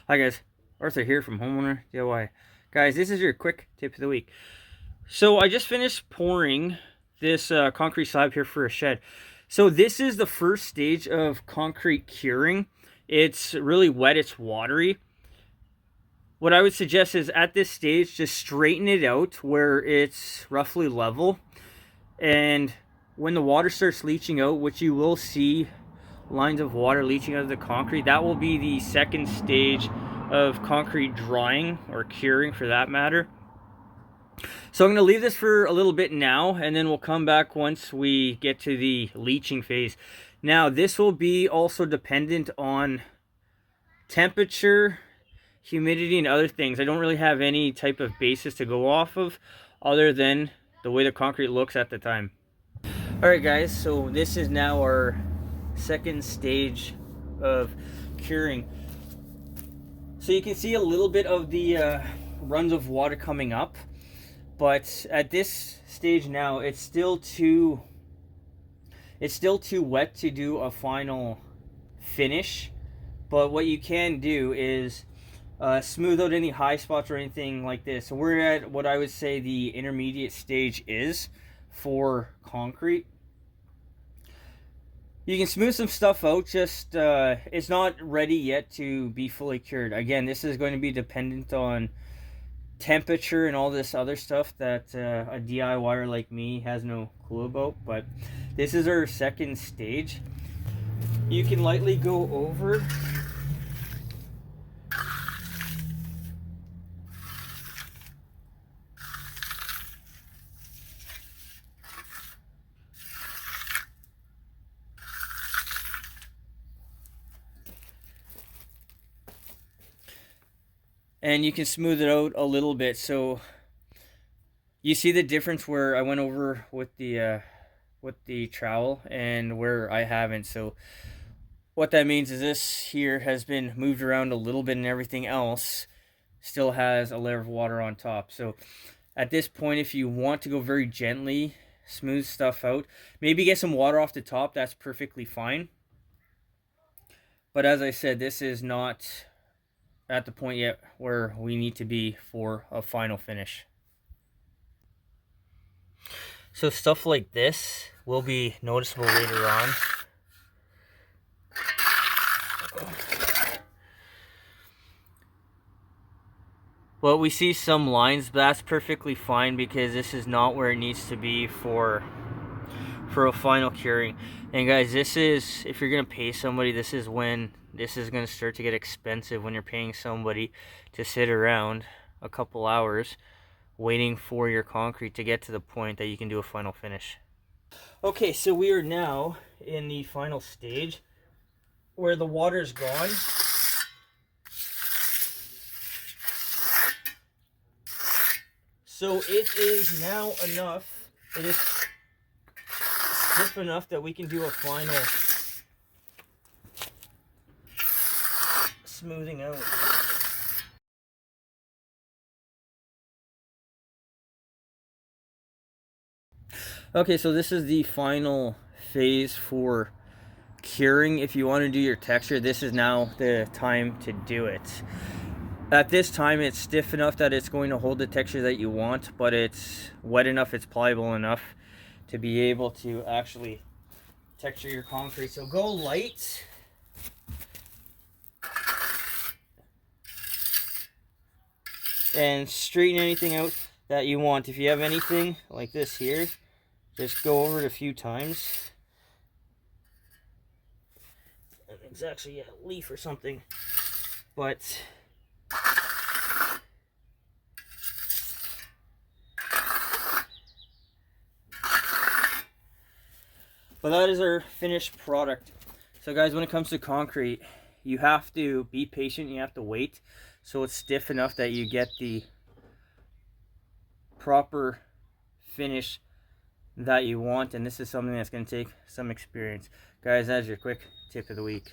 Hi guys, Arthur here from Homeowner DIY. Guys, this is your quick tip of the week. So I just finished pouring this concrete slab here for a shed. So this is the first stage of concrete curing. It's really wet, it's watery. What I would suggest is at this stage, just straighten it out where it's roughly level. And when the water starts leaching out, which you will see lines of water leaching out of the concrete, that will be the second stage of concrete drying, or curing for that matter. So I'm going to leave this for a little bit now, and then we'll come back once we get to the leaching phase. Now this will be also dependent on temperature, humidity, and other things. I don't really have any type of basis to go off of other than the way the concrete looks at the time. Alright guys, so this is now our second stage of curing. So you can see a little bit of the runs of water coming up, but at this stage now it's still too wet to do a final finish. But what you can do is smooth out any high spots or anything like this. So we're at what I would say the intermediate stage is for concrete. You can smooth some stuff out, just it's not ready yet to be fully cured. Again, this is going to be dependent on temperature and all this other stuff that a DIYer like me has no clue about. But this is our second stage. You can lightly go over and you can smooth it out a little bit. So you see the difference where I went over with the trowel and where I haven't. So what that means is this here has been moved around a little bit, and everything else still has a layer of water on top. So at this point, if you want to go very gently, smooth stuff out, maybe get some water off the top, that's perfectly fine. But as I said, this is not at the point yet where we need to be for a final finish. So stuff like this will be noticeable later on. Well, we see some lines, but that's perfectly fine because this is not where it needs to be for a final curing. And guys, this is, if you're gonna pay somebody, this is when this is gonna start to get expensive, when you're paying somebody to sit around a couple hours waiting for your concrete to get to the point that you can do a final finish. Okay, so we are now in the final stage where the water is gone. So it is now enough, it is stiff enough that we can do a final smoothing out. Okay, so this is the final phase for curing. If you want to do your texture, this is now the time to do it. At this time, it's stiff enough that it's going to hold the texture that you want, but it's wet enough, it's pliable enough to be able to actually texture your concrete. So go light. And straighten anything out that you want. If you have anything like this here, just go over it a few times. It's actually a leaf or something, but that is our finished product. So guys, when it comes to concrete, you have to be patient, you have to wait so it's stiff enough that you get the proper finish that you want, and this is something that's going to take some experience. Guys, that's your quick tip of the week.